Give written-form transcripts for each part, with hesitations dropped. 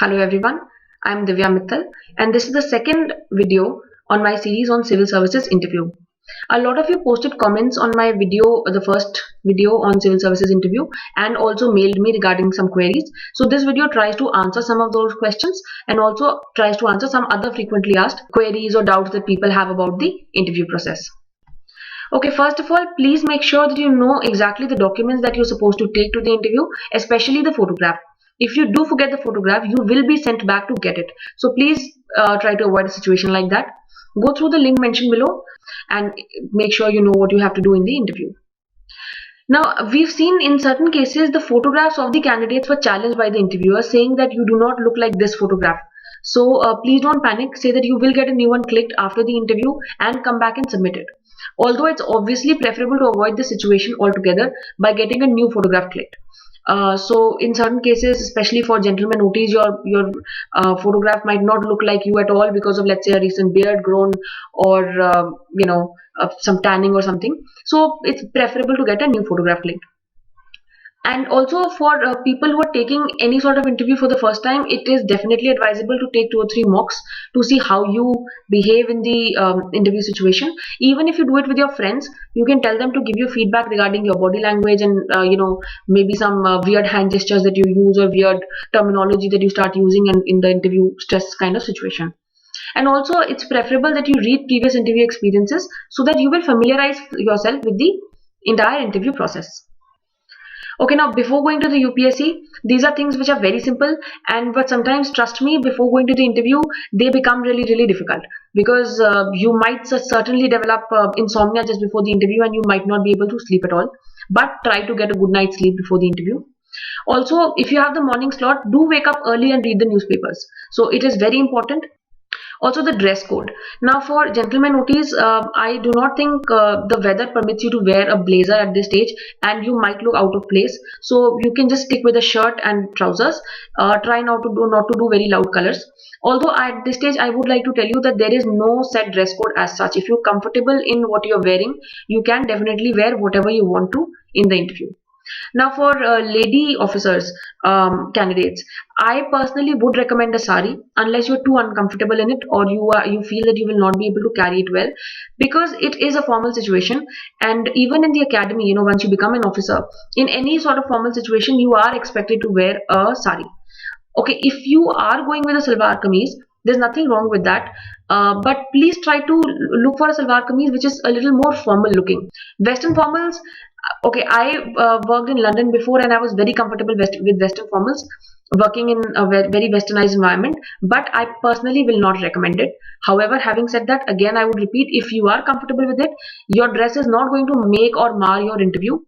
Hello everyone, I am Divya Mittal and this is the second video on my series on civil services interview. A lot of you posted comments on my video, the first video on civil services interview, and also mailed me regarding some queries. So this video tries to answer some of those questions and also tries to answer some other frequently asked queries or doubts that people have about the interview process. Okay, first of all, please make sure that you know exactly the documents that you're supposed to take to the interview, especially the photograph. If you do forget the photograph, you will be sent back to get it. So please try to avoid a situation like that. Go through the link mentioned below and make sure you know what you have to do in the interview. Now, we've seen in certain cases the photographs of the candidates were challenged by the interviewer, saying that you do not look like this photograph. So please don't panic. Say that you will get a new one clicked after the interview and come back and submit it. Although it's obviously preferable to avoid the situation altogether by getting a new photograph clicked. So in certain cases, especially for gentlemen OTs, your photograph might not look like you at all because of, let's say, a recent beard grown or some tanning or something. So it's preferable to get a new photograph clicked. And also for people who are taking any sort of interview for the first time, it is definitely advisable to take 2 or 3 mocks to see how you behave in the interview situation. Even if you do it with your friends, you can tell them to give you feedback regarding your body language and maybe some weird hand gestures that you use or weird terminology that you start using in the interview stress kind of situation. And also it's preferable that you read previous interview experiences so that you will familiarize yourself with the entire interview process. Okay, now before going to the UPSC, these are things which are very simple, but sometimes, trust me, before going to the interview, they become really difficult because you might certainly develop insomnia just before the interview and you might not be able to sleep at all. But try to get a good night's sleep before the interview. Also, if you have the morning slot, do wake up early and read the newspapers. So it is very important. Also the dress code. Now for gentlemen OTs, I do not think the weather permits you to wear a blazer at this stage and you might look out of place. So you can just stick with a shirt and trousers. Try not to do very loud colors. Although at this stage I would like to tell you that there is no set dress code as such. If you're comfortable in what you're wearing, you can definitely wear whatever you want to in the interview. Now for lady officers, candidates, I personally would recommend a sari unless you're too uncomfortable in it or you feel that you will not be able to carry it well, because it is a formal situation. And even in the academy, once you become an officer, in any sort of formal situation, you are expected to wear a sari. Okay, if you are going with a salwar kameez, there's nothing wrong with that. But please try to look for a salwar kameez which is a little more formal looking. Western formals, okay, I worked in London before and I was very comfortable with Western formals, working in a very westernized environment, but I personally will not recommend it. However, having said that, again, I would repeat, if you are comfortable with it, your dress is not going to make or mar your interview.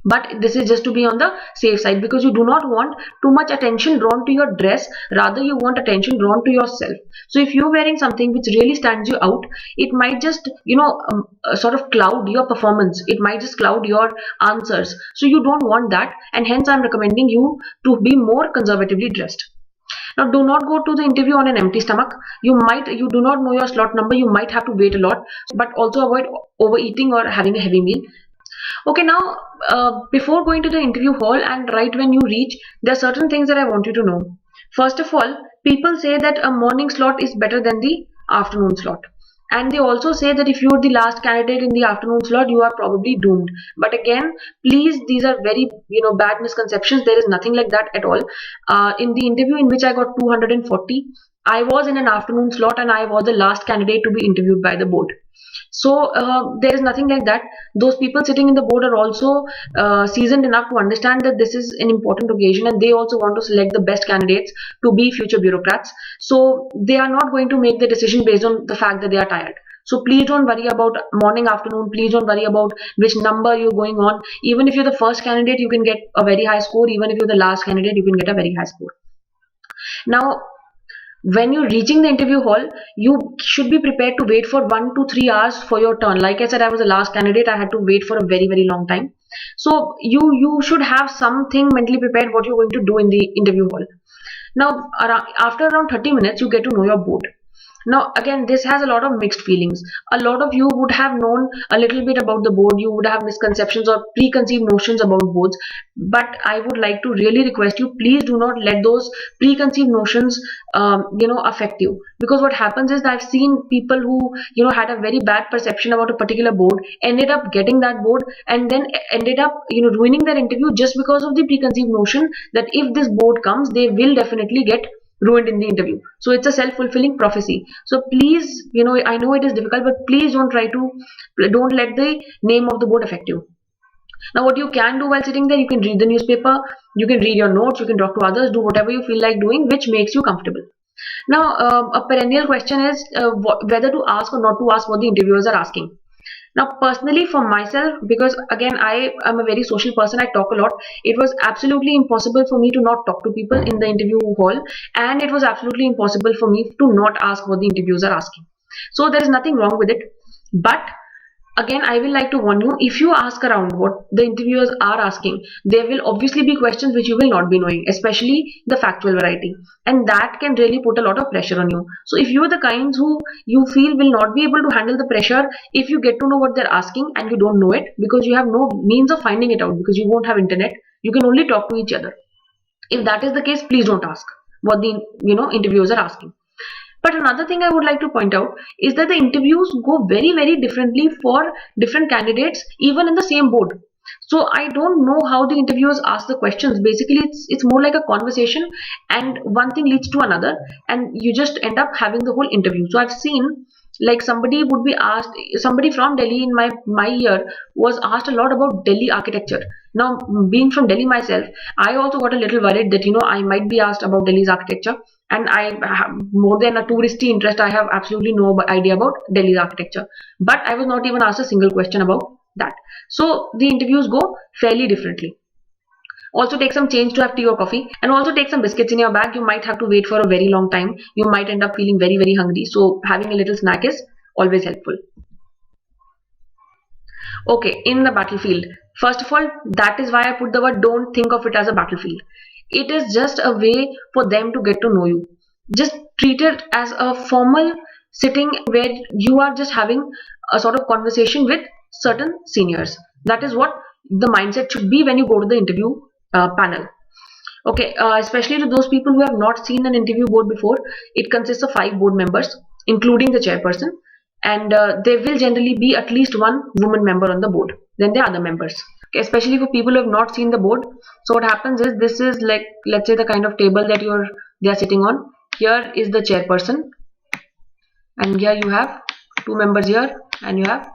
But this is just to be on the safe side, because you do not want too much attention drawn to your dress, rather you want attention drawn to yourself. So if you're wearing something which really stands you out, it might just sort of cloud your performance, it might just cloud your answers. So you don't want that, and hence I'm recommending you to be more conservatively dressed. Now do not go to the interview on an empty stomach. You do not know your slot number, you might have to wait a lot, but also avoid overeating or having a heavy meal. Okay, now before going to the interview hall and right when you reach, there are certain things that I want you to know. First of all, people say that a morning slot is better than the afternoon slot. And they also say that if you're the last candidate in the afternoon slot, you are probably doomed. But again, please, these are very bad misconceptions. There is nothing like that at all. In the interview in which I got 240, I was in an afternoon slot and I was the last candidate to be interviewed by the board. So there is nothing like that. Those people sitting in the board are also seasoned enough to understand that this is an important occasion and they also want to select the best candidates to be future bureaucrats. So they are not going to make the decision based on the fact that they are tired. So please don't worry about morning, afternoon. Please don't worry about which number you're going on. Even if you're the first candidate, you can get a very high score. Even if you're the last candidate, you can get a very high score. Now, when you're reaching the interview hall, you should be prepared to wait for 1 to 3 hours for your turn. Like I said, I was the last candidate. I had to wait for a very long time. So you should have something mentally prepared what you're going to do in the interview hall. Now, after around 30 minutes, you get to know your board. Now, again, this has a lot of mixed feelings. A lot of you would have known a little bit about the board, you would have misconceptions or preconceived notions about boards. But I would like to really request you, please do not let those preconceived notions, affect you. Because what happens is that I've seen people who, had a very bad perception about a particular board, ended up getting that board, and then ended up, ruining their interview just because of the preconceived notion that if this board comes, they will definitely get ruined in the interview. So it's a self-fulfilling prophecy. So please, I know it is difficult, but please don't let the name of the board affect you. Now, what you can do while sitting there, you can read the newspaper, you can read your notes, you can talk to others, do whatever you feel like doing, which makes you comfortable. Now, a perennial question is whether to ask or not to ask what the interviewers are asking. Now, personally, for myself, because again, I am a very social person, I talk a lot. It was absolutely impossible for me to not talk to people in the interview hall, and it was absolutely impossible for me to not ask what the interviews are asking. So, there is nothing wrong with it. But again, I will like to warn you, if you ask around what the interviewers are asking, there will obviously be questions which you will not be knowing, especially the factual variety, and that can really put a lot of pressure on you. So if you are the kinds who you feel will not be able to handle the pressure, if you get to know what they're asking and you don't know it because you have no means of finding it out, because you won't have internet, you can only talk to each other. If that is the case, please don't ask what the interviewers are asking. But another thing I would like to point out is that the interviews go very, very differently for different candidates, even in the same board. So I don't know how the interviewers ask the questions. Basically, it's more like a conversation, and one thing leads to another, and you just end up having the whole interview. So I've seen like somebody from Delhi in my year was asked a lot about Delhi architecture. Now, being from Delhi myself, I also got a little worried that I might be asked about Delhi's architecture, and I have more than a touristy interest. I have absolutely no idea about Delhi's architecture, but I was not even asked a single question about that. So the interviews go fairly differently. Also take some change to have tea or coffee, and also take some biscuits in your bag. You might have to wait for a very long time. You might end up feeling very, very hungry. So having a little snack is always helpful. Okay, in the battlefield. First of all, that is why I put the word, don't think of it as a battlefield. It is just a way for them to get to know you. Just treat it as a formal sitting where you are just having a sort of conversation with certain seniors. That is what the mindset should be when you go to the interview panel. Okay, especially to those people who have not seen an interview board before, it consists of 5 board members, including the chairperson, and there will generally be at least one woman member on the board. Then there are other members. Okay, especially for people who have not seen the board. So what happens is, this is like, let's say, the kind of table that they are sitting on. Here is the chairperson, and here you have 2 members here, and you have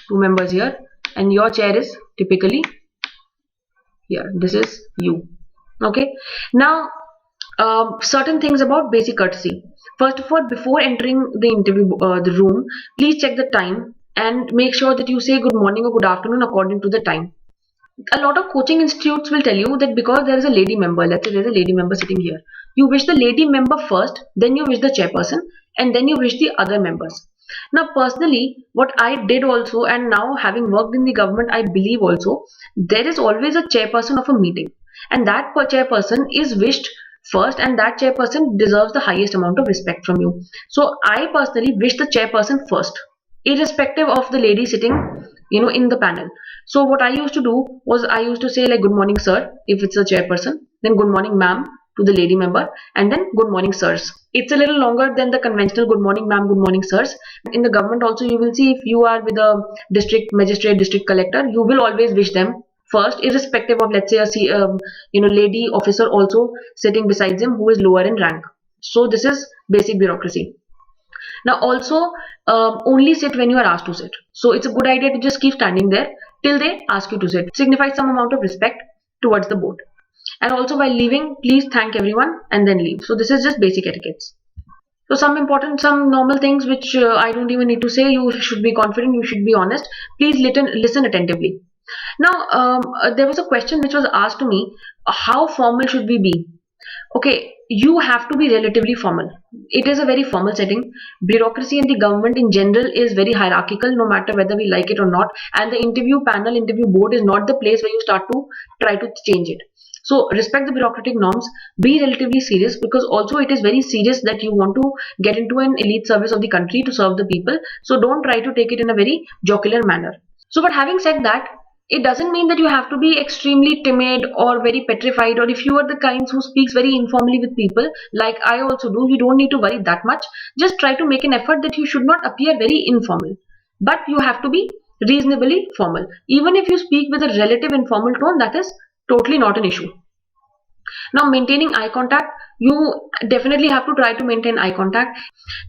2 members here, and your chair is typically here. This is you. Okay, now certain things about basic courtesy. First of all, before entering the interview the room, please check the time and make sure that you say good morning or good afternoon according to the time. A lot of coaching institutes will tell you that because there is a lady member, let's say there's a lady member sitting here, you wish the lady member first, then you wish the chairperson, and then you wish the other members. Now, personally, what I did also, and now having worked in the government, I believe also, there is always a chairperson of a meeting, and that chairperson is wished first, and that chairperson deserves the highest amount of respect from you. So I personally wish the chairperson first, irrespective of the lady sitting in the panel. So what I used to do was, I used to say like good morning sir if it's a chairperson, then good morning ma'am to the lady member, and then good morning sirs. It's a little longer than the conventional good morning ma'am, good morning sirs. In the government also, you will see, if you are with a district magistrate, district collector, you will always wish them first, irrespective of, let's say, lady officer also sitting beside them who is lower in rank. So this is basic bureaucracy. Now also, only sit when you are asked to sit. So it's a good idea to just keep standing there till they ask you to sit. It signifies some amount of respect towards the board. And also, while leaving, please thank everyone and then leave. So this is just basic etiquettes. So some normal things which I don't even need to say. You should be confident, you should be honest. Please listen attentively. Now, there was a question which was asked to me, how formal should we be? Okay, you have to be relatively formal. It is a very formal setting. Bureaucracy in the government in general is very hierarchical, no matter whether we like it or not. And the interview panel, interview board is not the place where you start to try to change it. So respect the bureaucratic norms, be relatively serious, because also it is very serious that you want to get into an elite service of the country to serve the people. So don't try to take it in a very jocular manner. So, but having said that, it doesn't mean that you have to be extremely timid or very petrified, or if you are the kinds who speaks very informally with people, like I also do, you don't need to worry that much. Just try to make an effort that you should not appear very informal, but you have to be reasonably formal. Even if you speak with a relative informal tone, that is totally not an issue. Now, maintaining eye contact, you definitely have to try to maintain eye contact.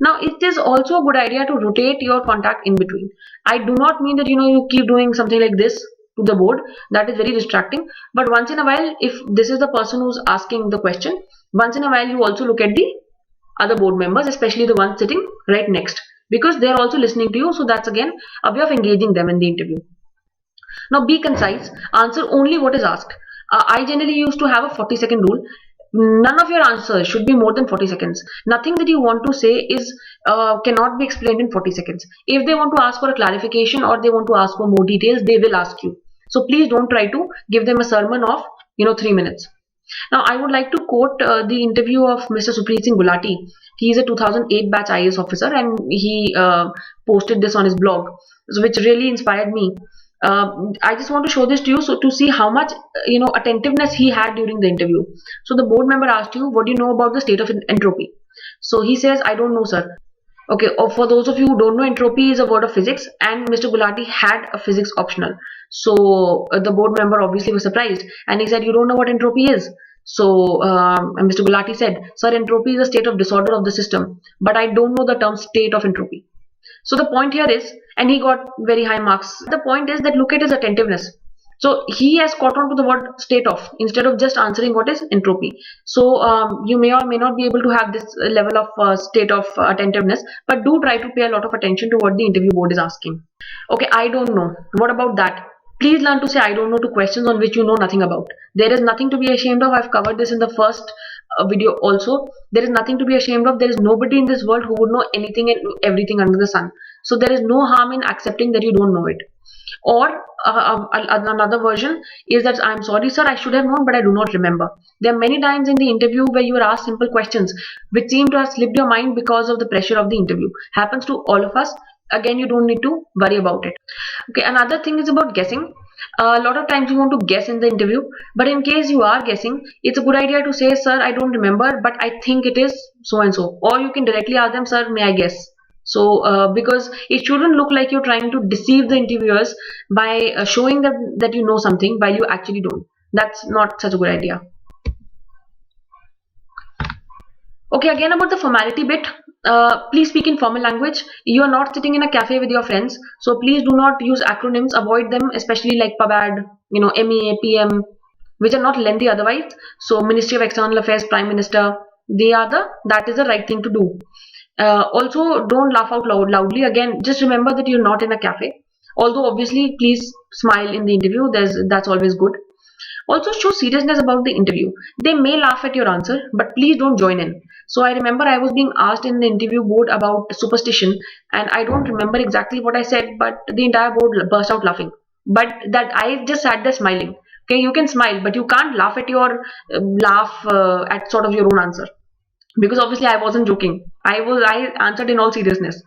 Now, it is also a good idea to rotate your contact in between. I do not mean that you keep doing something like this to the board. That is very distracting. But once in a while, if this is the person who's asking the question, once in a while you also look at the other board members, especially the ones sitting right next, because they are also listening to you. So that's again a way of engaging them in the interview. Now be concise, answer only what is asked. I generally used to have a 40-second rule. None of your answers should be more than 40 seconds. Nothing that you want to say is cannot be explained in 40 seconds. If they want to ask for a clarification or they want to ask for more details, they will ask you. So please don't try to give them a sermon of 3 minutes. Now I would like to quote the interview of Mr. Supreet Singh Gulati. He is a 2008 batch IAS officer, and he posted this on his blog, which really inspired me. I just want to show this to you, so to see how much attentiveness he had during the interview. So the board member asked you, what do you know about the state of entropy? So he says, I don't know, sir. Okay, for those of you who don't know, entropy is a word of physics, and Mr. Gulati had a physics optional. So the board member obviously was surprised, and he said, you don't know what entropy is? So Mr. Gulati said, sir, entropy is a state of disorder of the system, but I don't know the term state of entropy. So the point here is, and he got very high marks. The point is that look at his attentiveness. So he has caught on to the word state of instead of just answering what is entropy. So you may or may not be able to have this level of state of attentiveness, but do try to pay a lot of attention to what the interview board is asking. Okay, I don't know. What about that? Please learn to say I don't know to questions on which you know nothing about. There is nothing to be ashamed of. I've covered this in the first video also. There is nothing to be ashamed of. There is nobody in this world who would know anything and everything under the sun. So there is no harm in accepting that you don't know it. Or another version is that I'm sorry, sir, I should have known, but I do not remember. There are many times in the interview where you are asked simple questions which seem to have slipped your mind because of the pressure of the interview. Happens to all of us. Again, you don't need to worry about it. Okay, another thing is about guessing. A lot of times you want to guess in the interview, but in case you are guessing, it's a good idea to say, sir, I don't remember, but I think it is so and so. Or you can directly ask them, sir, may I guess? So because it shouldn't look like you're trying to deceive the interviewers by showing them that you know something while you actually don't. That's not such a good idea. Okay, again about the formality bit. Please speak in formal language. You are not sitting in a cafe with your friends, so please do not use acronyms. Avoid them, especially like PUBAD, MEA, PM, which are not lengthy otherwise. So Ministry of External Affairs, Prime Minister, that is the right thing to do. Also, don't laugh out loudly. Again, just remember that you're not in a cafe. Although obviously, please smile in the interview. That's always good. Also, show seriousness about the interview. They may laugh at your answer, but please don't join in. So I remember I was being asked in the interview board about superstition, and I don't remember exactly what I said, but the entire board burst out laughing. But that I just sat there smiling. Okay, you can smile, but you can't laugh at your at sort of your own answer, because obviously I wasn't joking. I answered in all seriousness.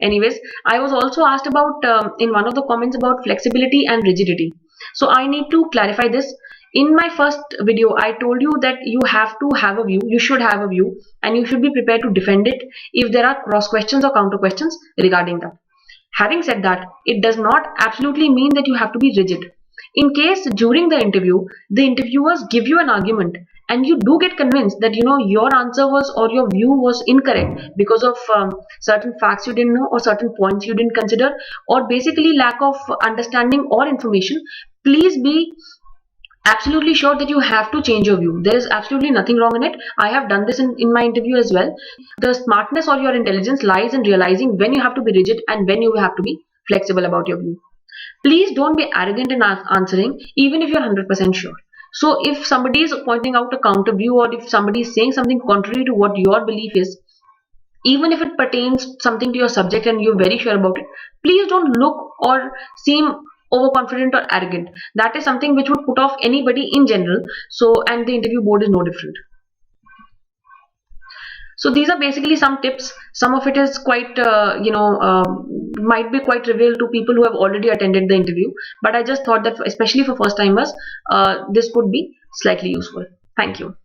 Anyways, I was also asked about in one of the comments about flexibility and rigidity. So I need to clarify this. In my first video, I told you that you have to have a view, you should have a view, and you should be prepared to defend it if there are cross questions or counter questions regarding that. Having said that, it does not absolutely mean that you have to be rigid. In case during the interview, the interviewers give you an argument and you do get convinced that your answer was or your view was incorrect because of certain facts you didn't know or certain points you didn't consider, or basically lack of understanding or information, please be absolutely sure that you have to change your view. There is absolutely nothing wrong in it. I have done this in my interview as well. The smartness or your intelligence lies in realizing when you have to be rigid and when you have to be flexible about your view. Please don't be arrogant in answering, even if you're 100% sure. So if somebody is pointing out a counter view, or if somebody is saying something contrary to what your belief is, even if it pertains something to your subject and you're very sure about it, please don't look or seem overconfident or arrogant. That is something which would put off anybody in general. So, and the interview board is no different. So these are basically some tips. Some of it is quite, might be quite trivial to people who have already attended the interview. But I just thought that, especially for first timers, this could be slightly useful. Thank you.